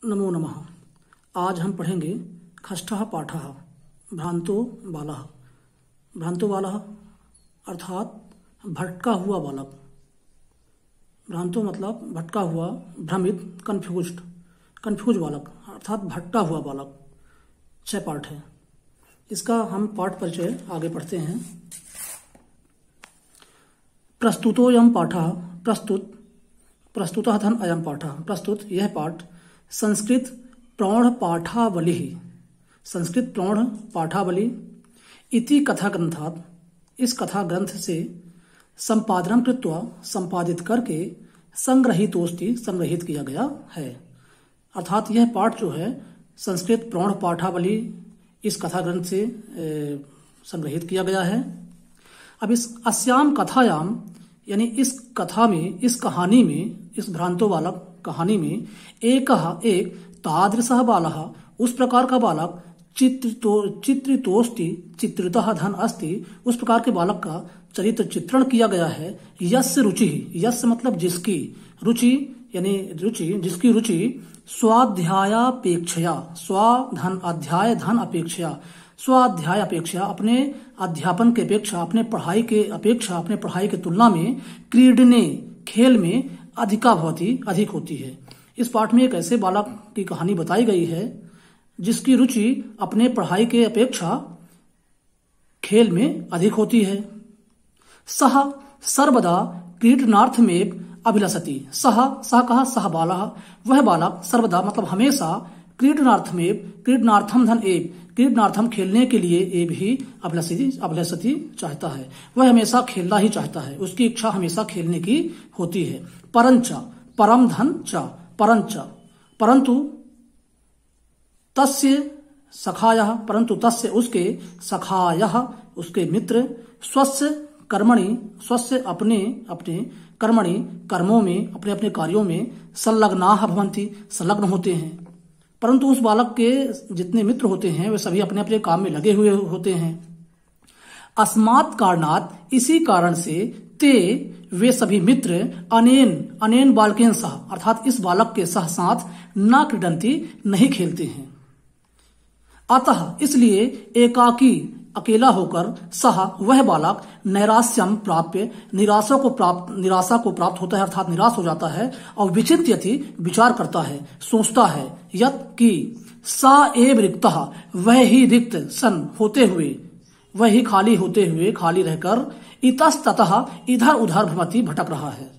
नमो नमः। आज हम पढ़ेंगे खष्टः पाठः भ्रांतो बालः। भ्रांतो बालः अर्थात भटका हुआ बालक। भ्रांतो मतलब भटका हुआ, भ्रमित, कन्फ्यूज बालक अर्थात भटका हुआ बालक। 6 पाठ है इसका। हम पाठ परिचय आगे पढ़ते हैं। प्रस्तुतोऽयं पाठः प्रस्तुतः धन अयं पाठः। प्रस्तुत यह पाठ संस्कृत प्रौढ़ पाठावली इति कथा ग्रंथात्, इस कथा ग्रंथ से संपादनम कृत्वा, संपादित करके संग्रहित किया गया है। अर्थात यह पाठ जो है संस्कृत प्रौढ़ पाठावली इस कथा ग्रंथ से संग्रहित किया गया है। अब इस अस्याम कथायाम यानी इस कथा में, इस कहानी में, इस भ्रांतो बालक कहानी में एक तादृशः बालः, उस प्रकार का बालक, चित्रितः धन अस्ति, उस प्रकार के बालक का चरित्र चित्रण किया गया है। यस्य रुचि, यस्य मतलब जिसकी, रुचि यानी रुचि, जिसकी रुचि स्वाध्यायापेक्षया, अध्याय धन अपेक्षया, स्वाध्याय अपेक्षा अपने अध्यापन के अपेक्षा, अपने पढ़ाई के अपेक्षा, अपने पढ़ाई के तुलना में क्रीडने खेल में अधिक होती है। इस पाठ में एक ऐसे बालक की कहानी बताई गई है जिसकी रुचि अपने पढ़ाई के अपेक्षा खेल में अधिक होती है। सह सर्वदा क्रीडनार्थमेव अभिलषति। सह कहा सह बालः, वह बालक सर्वदा मतलब हमेशा क्रीडनार्थम धन एव, क्रीडनार्थम खेलने के लिए एव ही अभिलषति चाहता है। वह हमेशा खेलना ही चाहता है, उसकी इच्छा हमेशा खेलने की होती है। परंच परम धन च, परंतु तस्य उसके सखायः, उसके मित्र स्वस्य अपने कर्मणि कर्मों में, अपने कार्यों में संलग्नाः भवन्ति, संलग्न होते हैं। परंतु उस बालक के जितने मित्र होते हैं वे सभी अपने काम में लगे हुए होते हैं। अस्मात् कारणात्, इसी कारण से, ते वे सभी मित्र अनेन बालकेन सह अर्थात इस बालक के साथ न क्रीडन्ति, नहीं खेलते हैं। अतः इसलिए एकाकी अकेला होकर सह वह बालक नैरास्यम प्राप्य, निराशा को प्राप्त होता है अर्थात निराश हो जाता है। और विचिन्त्यति विचार करता है, सोचता है, यत् कि सा एव रिक्तः, वह ही रिक्त सन होते हुए, वह ही खाली होते हुए, खाली रहकर, इतस्ततः इधर उधर भ्रमति भटक रहा है।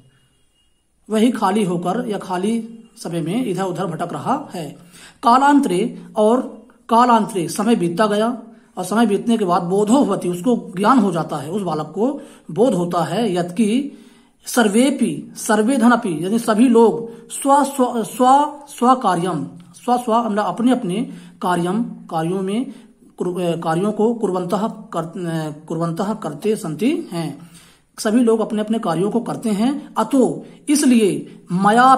वही खाली होकर या खाली समय में इधर उधर भटक रहा है। कालांतरे समय बीतता गया और समय बीतने के बाद बोधो भवति, उसको ज्ञान हो जाता है, उस बालक को बोध होता है। यत्कि सर्वे धनपि यानी सभी लोग स्व कार्यम, अपने कार्यों को कुर्वन्तः करते संति हैं। सभी लोग अपने कार्यों को करते हैं। अतो इसलिए मया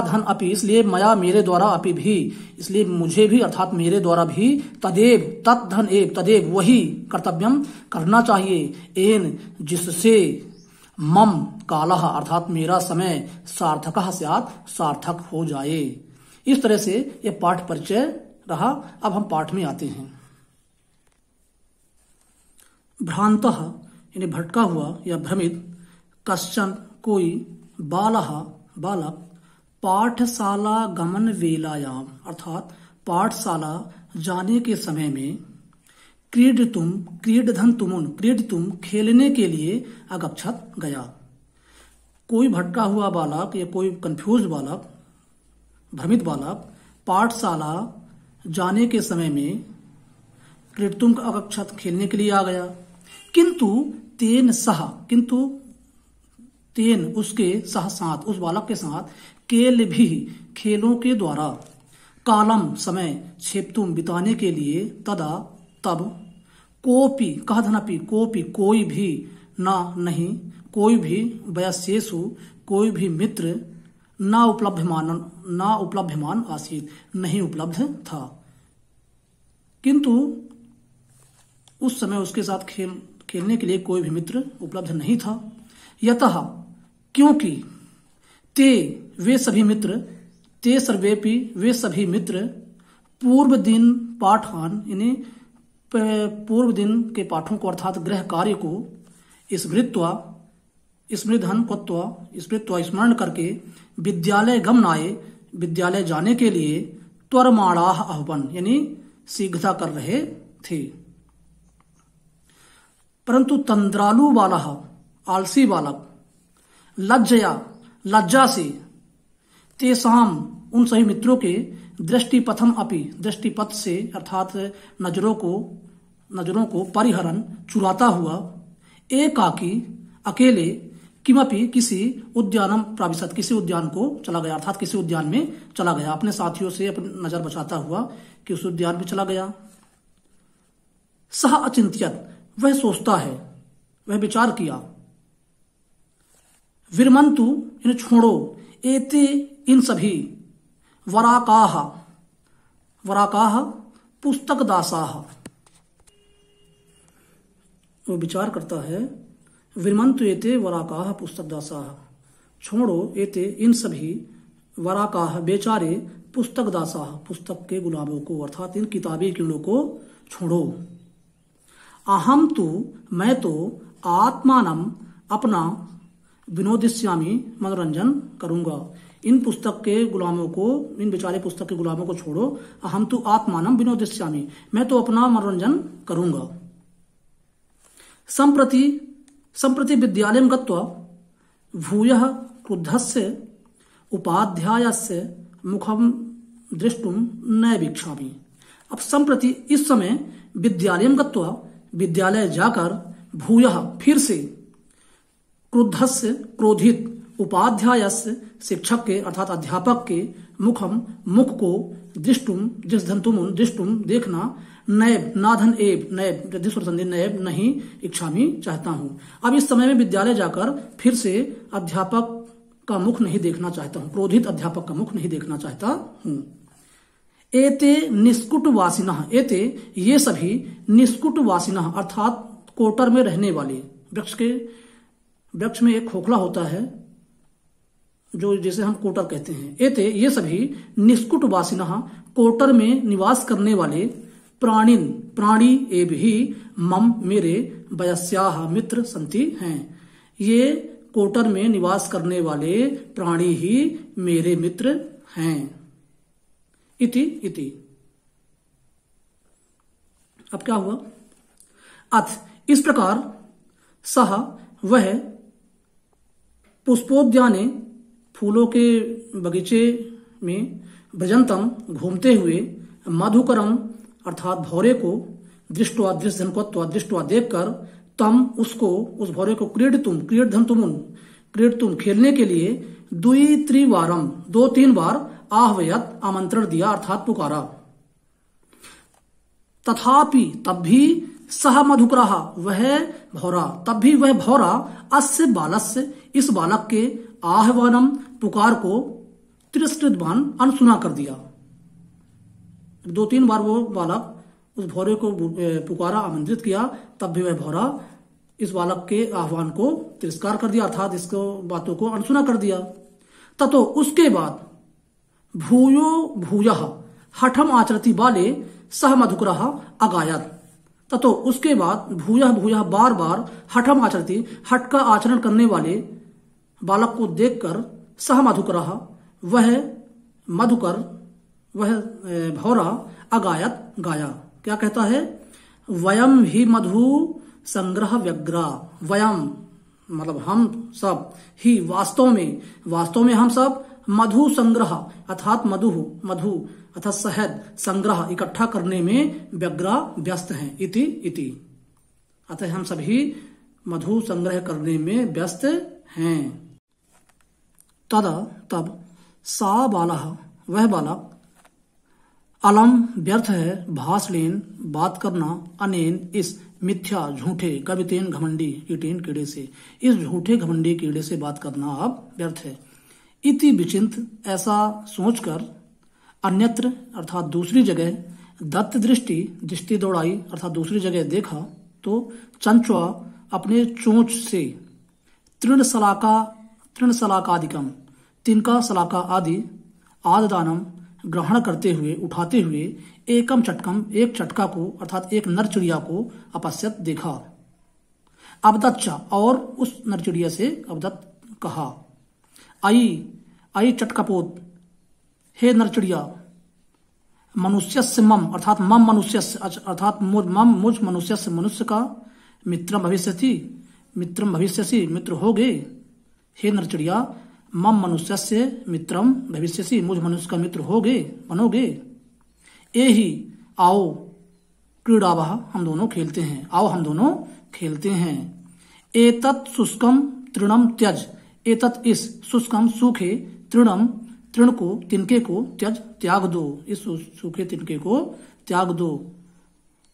धन अपि, इसलिए मया मेरे द्वारा, अपि भी इसलिए मुझे भी अर्थात मेरे द्वारा भी, तदेव वही कर्तव्यम करना चाहिए, एन जिससे मम कालः अर्थात मेरा समय सार्थकः स्यात्, सार्थक हो जाए। इस तरह से यह पाठ परिचय रहा। अब हम पाठ में आते हैं। भ्रांतः यानी भटका हुआ या भ्रमित, कश्चन कोई, बालक पाठशाला गमन वेलायाम अर्थात पाठशाला जाने के समय में, क्रीडितुम खेलने के लिए अगच्छत गया। कोई भटका हुआ बालक या कोई कंफ्यूज बालक, भ्रमित बालक पाठशाला जाने के समय में क्रीडितुम अगच्छत खेलने के लिए आ गया। किंतु तेन उसके साथ, उस बालक के साथ, केल भी खेलों के द्वारा, कालम समय, क्षेप्तुम बिताने के लिए, तदा तब, कोपि कह धनपि, कोई भी, ना नहीं, कोई भी, वयस्येषु कोई भी मित्र, ना उपलभ्यमान आसीत, नहीं उपलब्ध था। किंतु उस समय उसके साथ खेलने के लिए कोई भी मित्र उपलब्ध नहीं था। यतः क्योंकि ते वे सभी मित्र ते सर्वेपि वे सभी मित्र पूर्व दिन पाठान यानी पूर्व दिन के पाठों को अर्थात गृह कार्य को स्मृत्वा स्मरण करके विद्यालय गमनाय विद्यालय जाने के लिए त्वरमाणाह आह्वान यानी शीघ्रता कर रहे थे। परंतु तंद्रालु बालः आलसी बालक लज्जा से तेसाम उन सभी मित्रों के दृष्टिपथम अपि दृष्टिपथ से अर्थात नजरों को परिहरन चुराता हुआ एकाकी अकेले किमपि किसी उद्यानम प्राविशत किसी उद्यान को चला गया अर्थात किसी उद्यान में चला गया अपने साथियों से अपनी नजर बचाता हुआ कि उस उद्यान में चला गया। सह अचिंत्यत वह सोचता है वह विचार किया। विरमंतु इन छोड़ो एते इन सभी वराकाह पुस्तक दासाह वो विचार करता है। विरमंतु एते वराकाह पुस्तक दासाह छोड़ो एते इन सभी वराकाह बेचारे पुस्तक दासाह पुस्तक के गुलामों को अर्थात इन किताबी कीड़ों को छोड़ो। अहम तो मैं तो आत्मानम अपना विनोदिष्यामी मनोरंजन करूंगा। इन पुस्तक के गुलामों को इन बेचारे पुस्तक के गुलामों को छोड़ो। अहम तो आत्मानम विनोदिष्यामी मैं तो अपना मनोरंजन करूंगा। संप्रति विद्यालयं गत्वा भूयः क्रुद्धस्य उपाध्यायस्य मुखम दृष्टुम न वीक्षामि। अब संप्रति इस समय विद्यालयं गत्वा विद्यालय जाकर भूयः फिर से क्रुद्धस्य क्रोधित उपाध्यायस्य शिक्षक के अर्थात अध्यापक के मुख को दृष्टुम दृष्टुम देखना नैब नाधन एब नैब नैब नहीं इच्छामी चाहता हूं। अब इस समय में विद्यालय जाकर फिर से अध्यापक का मुख नहीं देखना चाहता हूं क्रोधित अध्यापक का मुख नहीं देखना चाहता हूं। एते निष्कुट वासिनः एते ये सभी निष्कुट वासिनः अर्थात कोटर में रहने वाले वृक्ष में एक खोखला होता है जो जिसे हम कोटर कहते हैं। एते ये सभी निष्कुट वासिनः कोटर में निवास करने वाले प्राणी एव ही मम मेरे वयस्याः मित्र संति हैं। ये कोटर में निवास करने वाले प्राणी ही मेरे मित्र हैं। इति अब क्या हुआ। अथ इस प्रकार सह वह पुष्पोद्याने फूलों के बगीचे में भजंतम घूमते हुए मधुकरम अर्थात भौरे को दृष्टवा देखकर तम उसको उस भौरे को क्रीडतुम खेलने के लिए द्वित्रिवारम 2-3 बार आह्वयत आमंत्रण दिया अर्थात पुकारा। तथापि तब भी सह मधुकरः तब भी वह भौरा अस्य बालस्य इस बालक के आह्वानम पुकार को तिरस्कृतवान अनसुना कर दिया। 2-3 बार वो बालक उस भौरे को पुकारा आमंत्रित किया तब भी वह भौरा इस बालक के आह्वान को तिरस्कार कर दिया अर्थात इसको बातों को अनसुना कर दिया। ततो उसके बाद भूयः हठम आचरति बाले सह मधुकरः अगायत। ततो उसके बाद भूयः बार बार हठम आचरति हठ का आचरण करने वाले बालक को देखकर सह मधुकरः वह भौरा अगायत गाया। क्या कहता है। वयम ही मधु संग्रह व्यग्रा वयम मतलब हम सब ही वास्तव में हम सब मधु संग्रह अर्थात मधु अर्थात शहद संग्रह इकट्ठा करने में व्यग्रा व्यस्त हैं। इति अतः हम सभी मधु संग्रह करने में व्यस्त हैं। तब सा बालः वह बालक अलम व्यर्थ है भाषलेन बात करना अनेन इस मिथ्या झूठे कवितेन घमंडी कीटेन कीड़े से इस झूठे घमंडी कीड़े से बात करना अब व्यर्थ है। इति विचिंत ऐसा सोचकर अन्यत्र अर्थात दूसरी जगह दत्त दृष्टि दौड़ाई अर्थात दूसरी जगह देखा तो चंचुआ अपने चोंच से तृण सलाकादिकम तिनका सलाका आदि आददानम ग्रहण करते हुए, उठाते हुए, एकम चटकम एक चटका को अर्थात एक नर चिड़िया को अपश्यत देखा। अवदच्च और उस नर चिड़िया से अवदत्त कहा। आई चटकपोत, हे नर चिड़िया, मनुष्यस्य मम अर्थात मम मनुष्यस्य अर्थात मुझ मनुष्यस्य मनुष्य का मित्रम भविष्यसि मित्र हो गए। हे नर चिड़िया, मम मनुष्यस्य मित्रम भविष्यसि मुझ मनुष्य का मित्र हो गए, बनोगे। एहि आओ क्रीड़ावः हम दोनों खेलते हैं, आओ हम दोनों खेलते हैं। एतत् शुष्कम तृणम त्यज, एतत् इस शुष्कम सूखे तृणम तृण को तिनके को त्यज त्याग दो, इस सूखे तिनके को त्याग दो।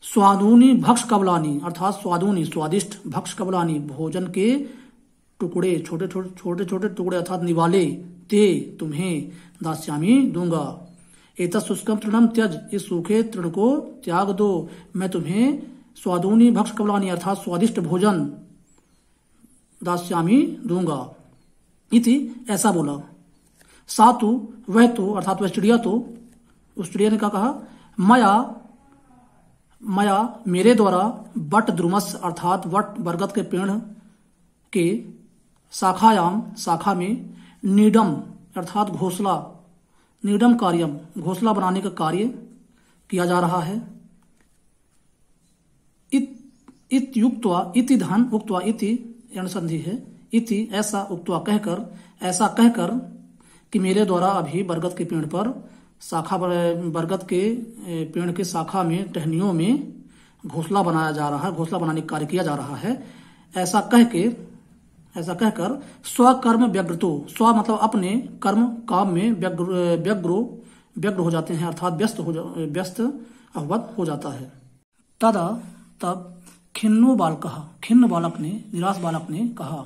स्वादूनी भक्ष कबलानी अर्थात स्वादूनी स्वादिष्ट भक्ष कबलानी भोजन के टुकड़े छोटे छोटे टुकड़े अर्थात निवाले ते तुम्हें दास्यामी दूंगा। एतत् शुष्कम तृणम त्यज, इस सूखे तृण को त्याग दो, मैं तुम्हें स्वादूनी भक्ष कबलानी अर्थात स्वादिष्ट भोजन दास्यामी दूंगा। इति ऐसा बोला। सातु वह तो अर्थात वह चिड़िया तो, उस चिड़िया ने क्या कहा, मया मेरे द्वारा बट द्रुमस अर्थात वट बरगद के पेड़ के शाखायाम शाखा में नीडम अर्थात घोंसला, नीडम कार्यम घोंसला बनाने का कार्य किया जा रहा है। इत युक्त्वा इति धन उक्त्वा इति संधि है। इति ऐसा उक्त्वा कहकर, ऐसा कहकर कि मेरे द्वारा अभी बरगद के पेड़ पर शाखा बरगद के पेड़ के शाखा में टहनियों में घोंसला बनाया जा रहा है, घोंसला बनाने का कार्य किया जा रहा है। ऐसा कहकर स्वकर्म व्यग्रतो, स्व मतलब अपने कर्म काम में व्यग्र हो जाते हैं अर्थात व्यस्त अवगत हो जाता है। तदा तब खिन्न बालक ने निराश बालक ने कहा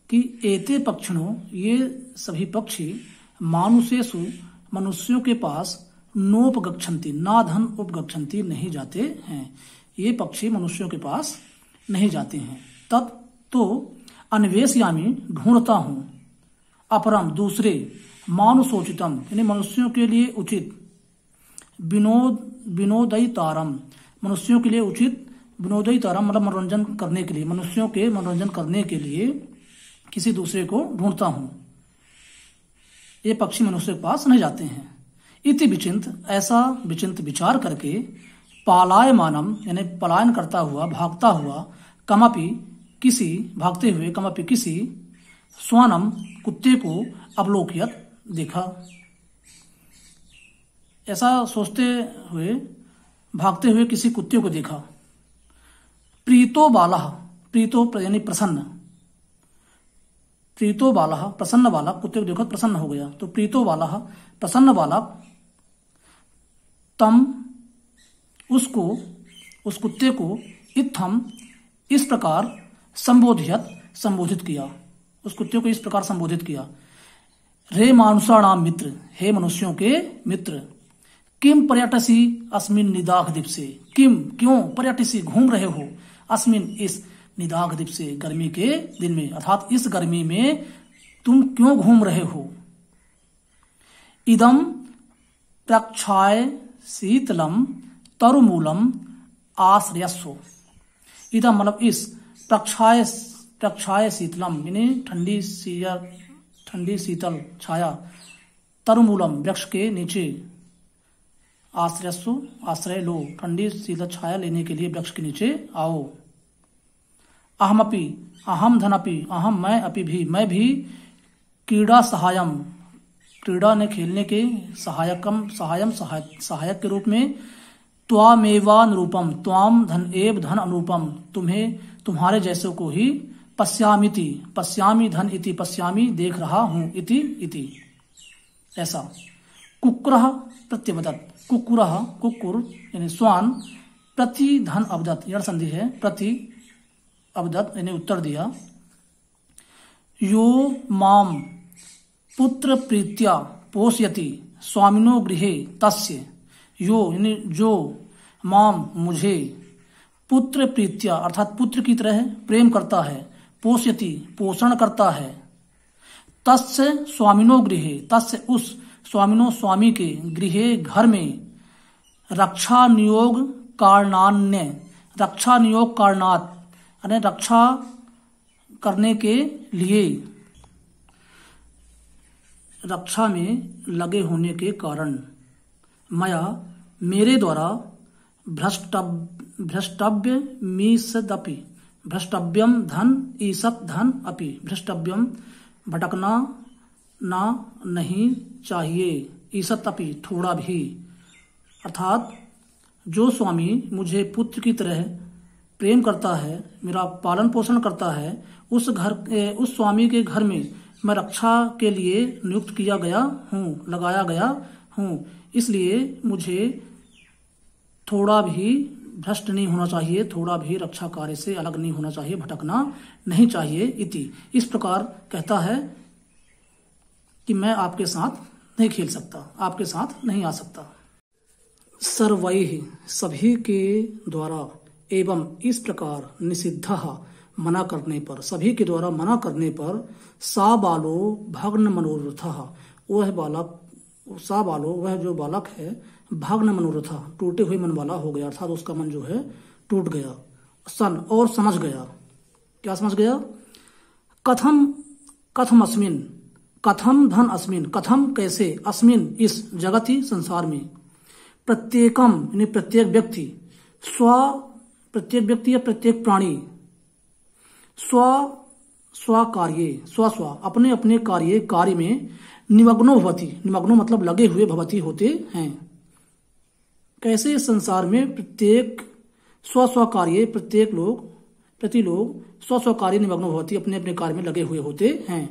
कि एते पक्षिणों ये सभी पक्षी मानुषेषु मनुष्यों के पास नोपगच्छन्ति ना धन उपगच्छन्ति नहीं जाते हैं, ये पक्षी मनुष्यों के पास नहीं जाते हैं। तत् तो अन्वेषयामि ढूंढता हूं, अपरम दूसरे, मानुषोचितम यानी मनुष्यों के लिए उचित, विनोदयितारम मनुष्यों के लिए उचित, विनोदयितारम मतलब मनोरंजन करने के लिए, मनुष्यों के मनोरंजन करने के लिए किसी दूसरे को ढूंढता हूं, ये पक्षी मनुष्य के पास नहीं जाते हैं। इति विचिंत ऐसा विचिंत विचार करके पालायमानम यानी पलायन करता हुआ भागता हुआ कमपि किसी स्वानम कुत्ते को अवलोकियत देखा। ऐसा सोचते हुए भागते हुए किसी कुत्ते को देखा। प्रीतो बालः, प्रीतो यानी प्रसन्न, प्रीतो बालः प्रसन्न बालक, कुत्ते को देखा प्रसन्न हो गया, तो प्रीतो बालः प्रसन्न बालक तम उसको उस कुत्ते को इत्थम इस प्रकार संबोधित किया, उस कुत्ते को इस प्रकार संबोधित किया। रे मानुषाणाम मित्र, हे मनुष्यों के मित्र, किम पर्यटसी अस्मिन निदाघ दिवसे, किम क्यों पर्यटसी घूम रहे हो, अस्मिन इस निदाघ दिवसे गर्मी के दिन में अर्थात इस गर्मी में तुम क्यों घूम रहे हो। इदम प्रक्षाय शीतलम तरुमूलम आश्रयस्व, इदम मतलब इस, प्रक्षाय शीतलम यानी ठंडी शीतल छाया, तरुमूलम वृक्ष के नीचे, आश्रयस्व आश्रय लो, ठंडी शीतल छाया लेने के लिए वृक्ष के नीचे आओ। अहम धनपि अहम मैं अपि भी, मैं भी क्रीड़ा सहायम, क्रीड़ा ने खेलने के सहायक के रूप में, त्वामेवानुरूपम त्वाम धन एव धन अनुरूपम तुम्हारे जैसों को ही, पश्यामि धन इति पश्यामि देख रहा हूं इति ऐसा। कुक्कुरः प्रत्यवदत्, कुक्कुर यानी स्वान, प्रति धन अवदत् यह संधि है, प्रति अवदत् यानी उत्तर दिया। यो माम पुत्र प्रीत्या पोषयति स्वामिनो गृहे तस्य, यो यानी जो, माम मुझे, पुत्र प्रीत्या अर्थात पुत्र की तरह प्रेम करता है, पोषयति पोषण करता है, तस्य स्वामिनो गृहे, तस्य उस स्वामिनो स्वामी के गृहे घर में रक्षा नियोग कारणान्य, रक्षा नियोग कारणात् यानी रक्षा करने के लिए, रक्षा में लगे होने के कारण, मया मेरे द्वारा भ्रष्टव्य मीसदपि, भ्रष्टव्यम धन ईसत धन अपि, भ्रष्टव्यम भटकना ना नहीं चाहिए, ईसत अपि थोड़ा भी। अर्थात जो स्वामी मुझे पुत्र की तरह प्रेम करता है, मेरा पालन पोषण करता है, उस स्वामी के घर में मैं रक्षा के लिए नियुक्त किया गया हूँ, लगाया गया हूँ। इसलिए मुझे थोड़ा भी भ्रष्ट नहीं होना चाहिए, थोड़ा भी रक्षा कार्य से अलग नहीं होना चाहिए, भटकना नहीं चाहिए। इति इस प्रकार कहता है कि मैं आपके साथ नहीं खेल सकता, आपके साथ नहीं आ सकता। सर्वैः सभी के द्वारा, एवं इस प्रकार निषिद्धः मना करने पर, सभी के द्वारा मना करने पर, सा बालो भग्न मनोरथः, वह बालक, सा बालो वह जो बालक है, भग्न मनोरथः टूटे हुए मन वाला हो गया, अर्थात उसका मन जो है टूट गया। सन और समझ गया, क्या समझ गया? कथम कथम अस्मिन, कथम धन अस्मिन, कथम कैसे, अस्मिन इस जगति संसार में, प्रत्येकम यानी प्रत्येक व्यक्ति, प्रत्येक व्यक्ति या प्रत्येक प्राणी, स्व कार्ये, स्व अपने अपने कार्य में निमग्नो भवति, निमग्नो मतलब लगे हुए, भवति होते हैं। कैसे संसार में प्रत्येक स्व कार्य, प्रत्येक लोग, प्रति लोग स्व कार्य निमग्नो भवति, अपने अपने कार्य में लगे हुए होते हैं।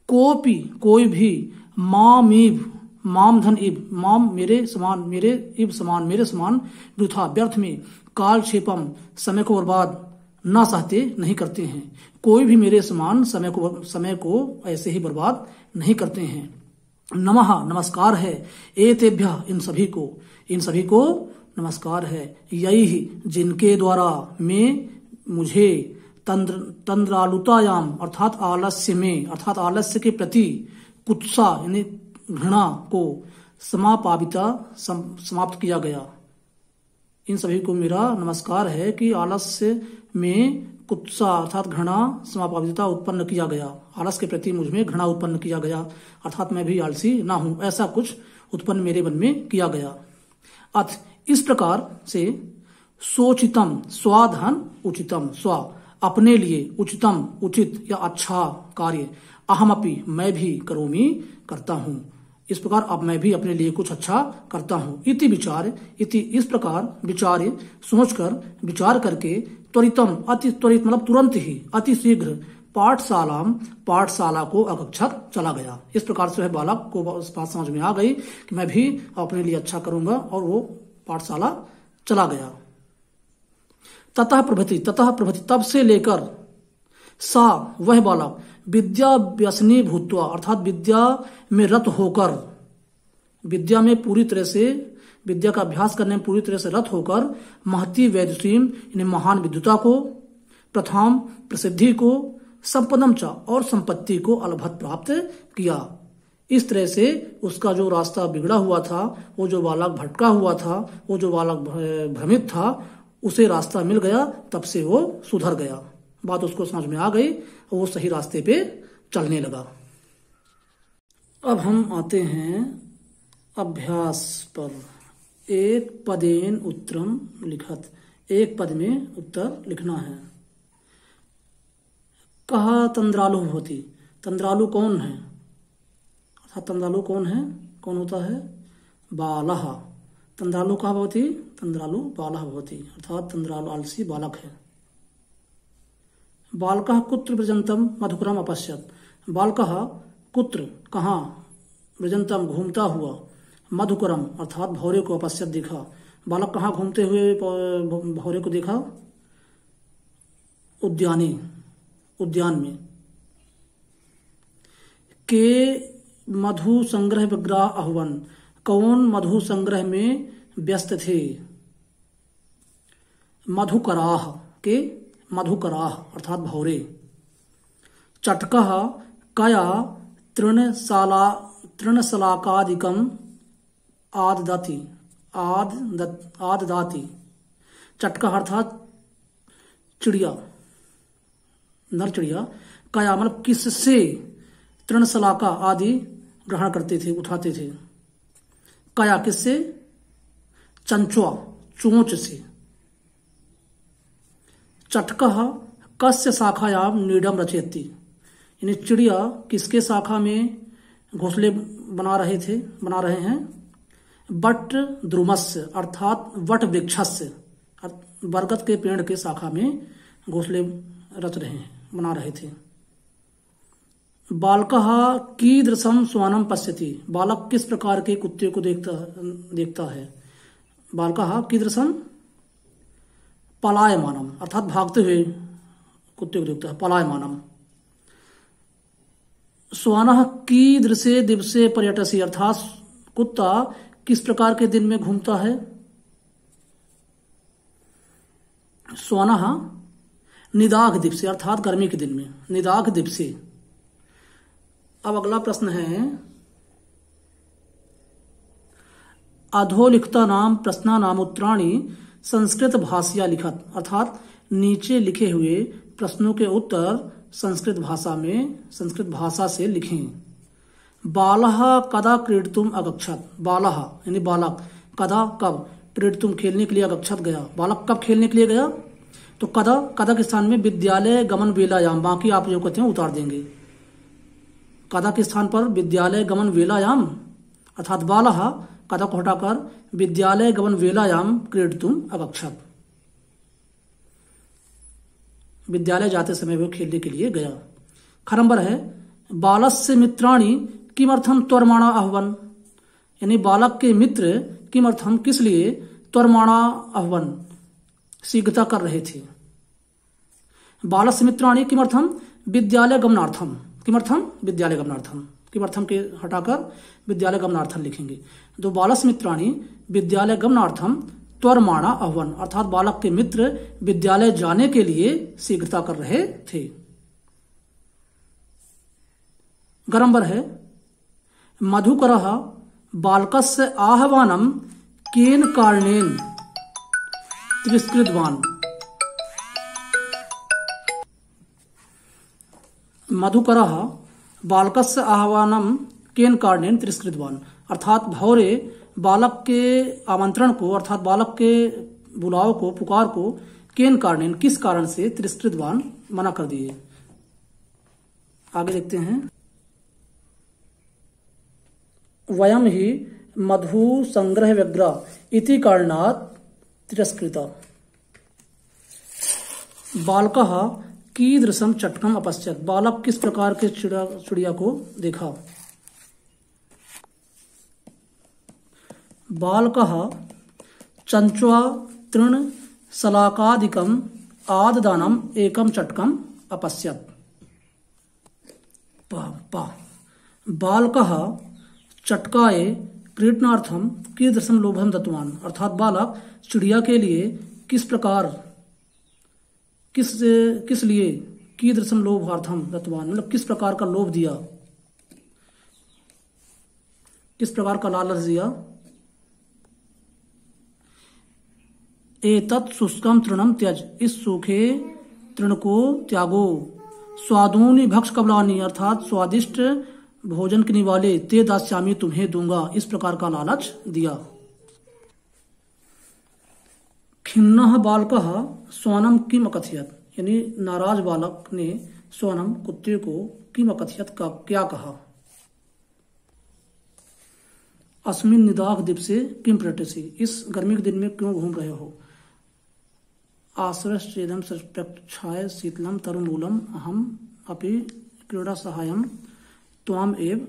कोपि कोई भी, माम इव, माम धन इव, माम मेरे समान, मेरे इव समान, मेरे समान, वृथा व्यर्थ में, कालक्षेपम समय को बर्बाद ना चाहते, नहीं करते हैं। कोई भी मेरे समान समय को ऐसे ही बर्बाद नहीं करते हैं। नमः नमस्कार है, एतेभ्य इन सभी को नमस्कार है। यही जिनके द्वारा मैं मुझे तंद्रालुतायाम अर्थात आलस्य में, अर्थात आलस्य के प्रति, कुत्सा यानी घृणा को, समापाविता समाप्त किया गया। इन सभी को मेरा नमस्कार है कि आलस्य में कुत्सा अर्थात घृणा, समापाविता उत्पन्न किया गया, आलस के प्रति मुझ में घृणा उत्पन्न किया गया, अर्थात मैं भी आलसी ना हूं, ऐसा कुछ उत्पन्न मेरे मन में किया गया। अथ इस प्रकार से सोचितम स्वाधन उचितम, स्व अपने लिए, उचितम उचित या अच्छा कार्य, अहमपि मैं भी, करोमि करता हूं। इस प्रकार अब मैं भी अपने लिए कुछ अच्छा करता हूं। इति विचार, इति इस प्रकार विचार्य सोचकर, विचार करके, त्वरितम अति त्वरित मतलब तुरंत ही, अति शीघ्र, पाठशाला को अगच्छत चला गया। इस प्रकार से वह बालक को बात समझ में आ गई कि मैं भी अपने लिए अच्छा करूंगा, और वो पाठशाला चला गया। ततः प्रभृति तब से लेकर, सा वह बालक, विद्या व्यसनी भूत्वा अर्थात विद्या में रत होकर, विद्या में पूरी तरह से, विद्या का अभ्यास करने में पूरी तरह से रत होकर, महती वैदुषीम यानी महान विद्युता को, प्रथम प्रसिद्धि को, संपदम च और संपत्ति को अलभत प्राप्त किया। इस तरह से उसका जो रास्ता बिगड़ा हुआ था, वो जो बालक भटका हुआ था, वो जो बालक भ्रमित था, उसे रास्ता मिल गया, तब से वो सुधर गया। बात उसको समझ में आ गई और वो सही रास्ते पे चलने लगा। अब हम आते हैं अभ्यास पर। एक पदेन उत्तरम लिखत, एक पद में उत्तर लिखना है। कहा तंद्रालु भवति, तंद्रालु कौन है, अर्थात तंद्रालु कौन है, कौन होता है, बालः। तंद्रालु कहा भवति, तंद्रालु बालः भवति, अर्थात तंद्रालु आलसी बालक है। बालकः कुत्र व्रजन्तम मधुकरम अपश्यत, बालकः कुत्र कहाँ, व्रजन्तम घूमता हुआ, मधुकरम अर्थात भौरे को अपश्यत देखा। बालक कहाँ घूमते हुए भौरे को देखा, उद्यान में। के मधु संग्रह विग्रह आह्वान, कौन मधु संग्रह में व्यस्त थे। मधुकराह के, मधुकराह अर्थात भौरे। चटकः कया तृणशलाकादिकम आददाति आददाति। चटका अर्थात चिड़िया, नर चिड़िया। काया मतलब किससे, तृणशलाका आदि ग्रहण करते थे, उठाते थे। काया किससे, चंचुआ चोंच से। चटकः कस्य शाखायाम नीडम रचयति, यानी चिड़िया किसके शाखा में घोंसले बना रहे हैं। बट द्रुमस्य अर्थात वट वृक्षस्य, बरगद के पेड़ के शाखा में घोंसले बना रहे थे। बालकः कीदृशम श्वानम पश्यति, बालक किस प्रकार के कुत्ते को देखता है। बालकः कीदृशम पलायमानम अर्थात भागते हुए कुत्ते को देखता है, पलायमानम। श्वानः कीदृशे दिवसे पर्यटसी, अर्थात कुत्ता किस प्रकार के दिन में घूमता है। श्वानः निदाघ दिवसे अर्थात गर्मी के दिन में, निदाघ दिवसे। अब अगला प्रश्न है, अधोलिखिता नाम प्रश्ना नामोत्तराणि संस्कृत भाषया लिखत, अर्थात नीचे लिखे हुए प्रश्नों के उत्तर संस्कृत भाषा से लिखें। बालः कदा क्रीडितुम अगच्छत, बालः यानी बालक, कदा कब, क्रीडितुम खेलने के लिए, अगच्छत गया, बालक कब खेलने के लिए गया। तो कदा के स्थान में विद्यालय गमन वेलायाम, बाकी आप जो कहते हैं उतार देंगे। कदा के स्थान पर विद्यालय गमन वेलायाम अर्थात बालः, कदा को हटाकर विद्यालय गमन वेलायाम क्रीडितुम अगच्छत, विद्यालय जाते समय वो खेलने के लिए गया। ख नंबर है, बालस्य मित्राणि किमर्थम त्वरमाणा आह्वन, यानी बालक के मित्र किमर्थम किस लिए त्वरमाणा आह्वन शीघ्रता कर रहे थे। बालस्य मित्राणि किमर्थम विद्यालय गमनार्थम, किमर्थम विद्यालय गमनार्थम, किमर्थम के हटाकर विद्यालय गमनार्थम लिखेंगे। तो बालस्य मित्राणि विद्यालय गमनार्थम त्वरमाणा आह्वन अर्थात बालक के मित्र विद्यालय जाने के लिए शीघ्रता कर रहे थे। गरम्बर है, मधुकरः बालकस्य आह्वानं केन कारणेन तिरस्कृतवान्, मधुकरः बालकस्य आह्वानं केन कारणेन तिरस्कृतवान् अर्थात भौरे बालक के आमंत्रण को अर्थात बालक के बुलाव को, पुकार को केन कारणेन किस कारण से तिरस्कृतवान मना कर दिए। आगे देखते हैं, वयम ही मधु संग्रह व्यग्र इति कारणात् तिरस्कृता। बालकः कीदृशम चटकम अपश्यत, बालक किस प्रकार के चिड़िया को देखा। बालकः चंचुआ तृण शलाकादिकम आददानम एकम चटकम अपश्यत। बालकः चटकाए क्रीडनार्थम कीदृशम लोभम दत्तवान अर्थात बालक चिड़िया के लिए किस लिए कीदृशम लोभार्थम दत्तवान मतलब किस प्रकार का लोभ दिया, किस प्रकार का लालच दिया। एतत् शुष्कम तृणम त्यज, इस सूखे तृण को त्यागो। स्वादूनि भक्ष कबलानी अर्थात स्वादिष्ट भोजन के निवाले, ते दास्यामी तुम्हें दूंगा, इस प्रकार का लालच दिया। खिन्नः बालकः श्वानम किम अकथयत, यानी नाराज बालक ने श्वानम कुत्ते को किम अकथयत का क्या कहा। अस्मिन् निदाघ दिवसे किम पर्यटसी, इस गर्मी के दिन में क्यों घूम रहे हो। आश्रयश्चेदम प्रक्षाय शीतलम तरुमूलम अहम अपि क्रीड़ा सहायम त्वाम एव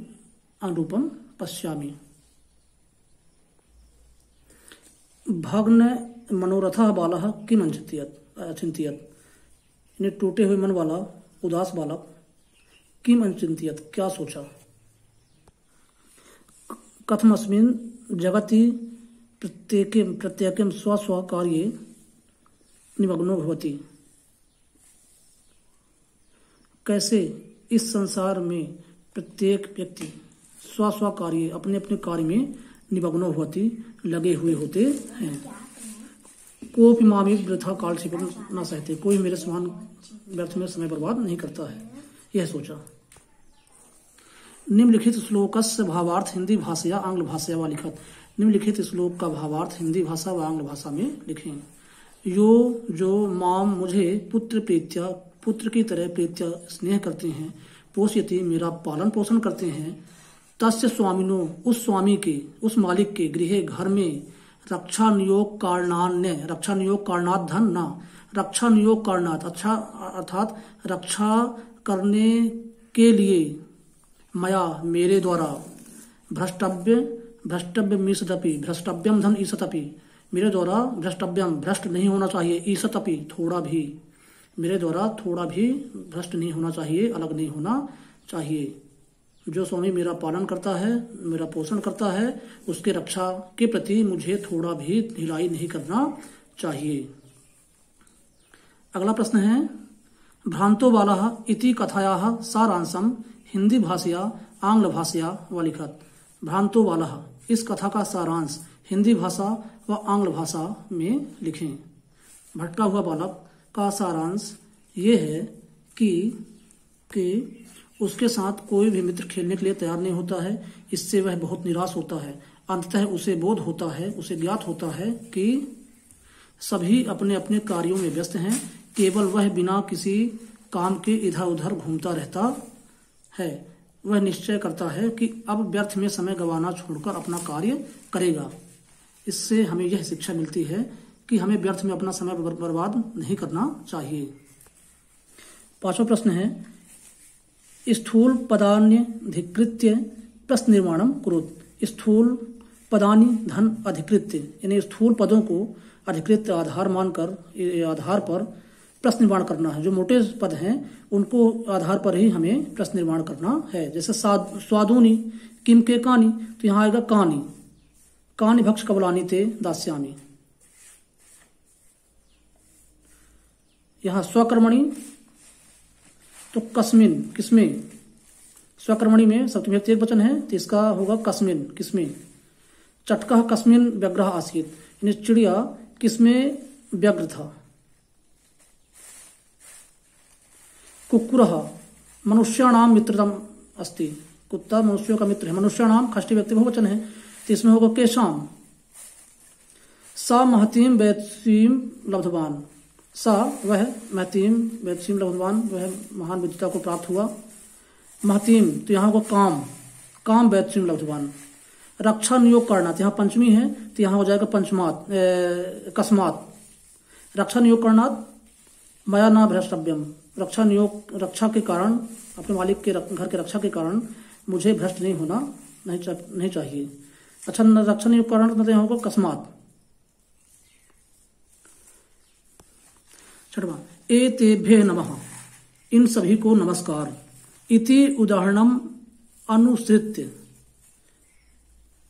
अनुरूपम पश्यामि। भग्न मनोरथः बालः किम अचिंत्यत, इन्हें टूटे हुए मन वाला उदास बालक किम अचिंत्यत क्या सोचा। कथमस्मिन् जगति प्रत्येकं स्व कार्ये निमग्नो भवति, कैसे इस संसार में प्रत्येक व्यक्ति स्व कार्य, अपने अपने कार्य में निमग्नो होती, लगे हुए होते हैं। कोपि मामी वृथा काल क्षिपम न सहते, कोई मेरे समान व्यर्थ में समय बर्बाद नहीं करता है, यह सोचा। निम्नलिखित श्लोकस्य भावार्थ हिंदी भाषा आंग्ल भाषा व लिखत, निम्नलिखित श्लोक का भावार्थ हिंदी भाषा व आंग्ल भाषा में लिखें। यो जो माम मुझे पुत्र प्रीत्या, पुत्र की तरह प्रीत्या स्नेह करते हैं, पोषयति मेरा पालन पोषण करते हैं, तस्य स्वामिनो उस स्वामी के, उस मालिक के गृह घर में रक्षा नियोग कारणान्य, रक्षा नियोग कारणात् धन न, रक्षा नियोग कारणात् अच्छा अर्थात रक्षा करने के लिए, मया मेरे द्वारा, भ्रष्टव्य मीसदपि, भ्रष्टव्यम धन ईसतपि, मेरे द्वारा भ्रष्टव्यम भ्रष्ट नहीं होना चाहिए, ईसतपि थोड़ा भी, मेरे द्वारा थोड़ा भी भ्रष्ट नहीं होना चाहिए, अलग नहीं होना चाहिए। जो स्वामी मेरा पालन करता है, मेरा पोषण करता है, उसके रक्षा के प्रति मुझे थोड़ा भी ढिलाई नहीं करना चाहिए। अगला प्रश्न है, भ्रांतो बालः इति कथायाः सारांशम हिंदी भाषया आंग्ल भाषया व लिखत। भ्रांतो बालः, इस कथा का सारांश हिंदी भाषा व आंग्ल भाषा में लिखें। भटका हुआ बालक का सारांश ये है कि उसके साथ कोई भी मित्र खेलने के लिए तैयार नहीं होता है, इससे वह बहुत निराश होता है। अंततः उसे बोध होता है, उसे ज्ञात होता है कि सभी अपने अपने कार्यों में व्यस्त हैं, केवल वह बिना किसी काम के इधर उधर घूमता रहता है। वह निश्चय करता है कि अब व्यर्थ में समय गंवाना छोड़कर अपना कार्य करेगा। इससे हमें यह शिक्षा मिलती है कि हमें व्यर्थ में अपना समय बर्बाद नहीं करना चाहिए। पांचवा प्रश्न है, स्थूल पदान्यधिकृत्य प्रश्न निर्माणम कुरुत। स्थूल पदानि धन अधिकृत्य, यानी स्थूल पदों को अधिकृत आधार मानकर, आधार पर प्रश्न निर्माण करना है। जो मोटे पद हैं उनको आधार पर ही हमें प्रश्न निर्माण करना है। जैसे स्वादूनि किम के कानि, तो यहाँ आएगा कानि, कानि भक्ष कबलानि ते दास्यामि। यहाँ स्वकर्मणि तो कस्मिन, किसमें, स्वकर्मणि में सप्तमी विभक्ति एक वचन है तो इसका होगा कस्मिन, किसमें। चटकः कस्मिन व्यग्रः आसीत्, यानी चिड़िया किसमें व्यग्र था। कुक्कुरः मनुष्याणाम मित्रतम अस्ति, कुत्ता मनुष्यों का मित्र है। मनुष्याणाम षष्ठी व्यक्ति बहुवचन है तो इसमें होगा केशाम। सा महतीम वैत्सीम लब्धवान, सा वह महतीम वैत्सीम लब्धवान, वह महान विद्वता को प्राप्त हुआ। महतीम तो यहाँ होगा काम, काम वैत्सीम लब्धवान। रक्षा नियोग करना, यहाँ पंचमी है तो यहाँ हो जाएगा पंचमात, कस्मात। रक्षा नियोग करना मया न भ्रष्टव्यम, रक्षा नियोग, रक्षा के कारण, अपने मालिक के घर के रक्षा के कारण मुझे भ्रष्ट नहीं होना नहीं चाहिए। अच्छा, रक्षा नियोग कारण मतलब यहाँ होगा कस्मात। छठवां, एतेभ्यः नमः, इन सभी को नमस्कार। इति उदाहरणम अनुसृत्य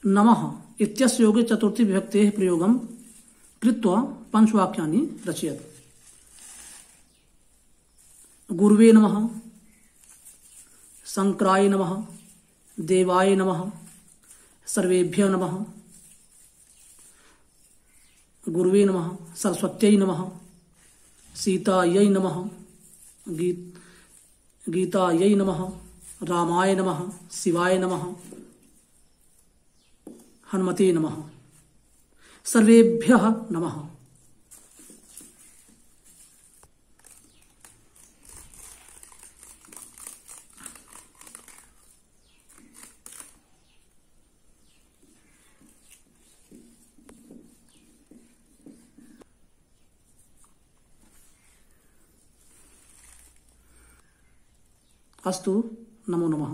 नमः इत्यस्य योगे चतुर्थी विभक्तेः प्रयोगम कृत्वा पंचवाक्यानि रचयत्। गुरुवे नमः, शंकराय नमः, देवाय नमः, सर्वेभ्यः नमः, गुरुवे नमः, सरस्वत्यै नमः, सीतायै नमः, गीतायै नमः, रामाय नमः, शिवाय नमः, हनुमते नमः, सर्वेभ्यः नमः। अस्तु, नमो नमः।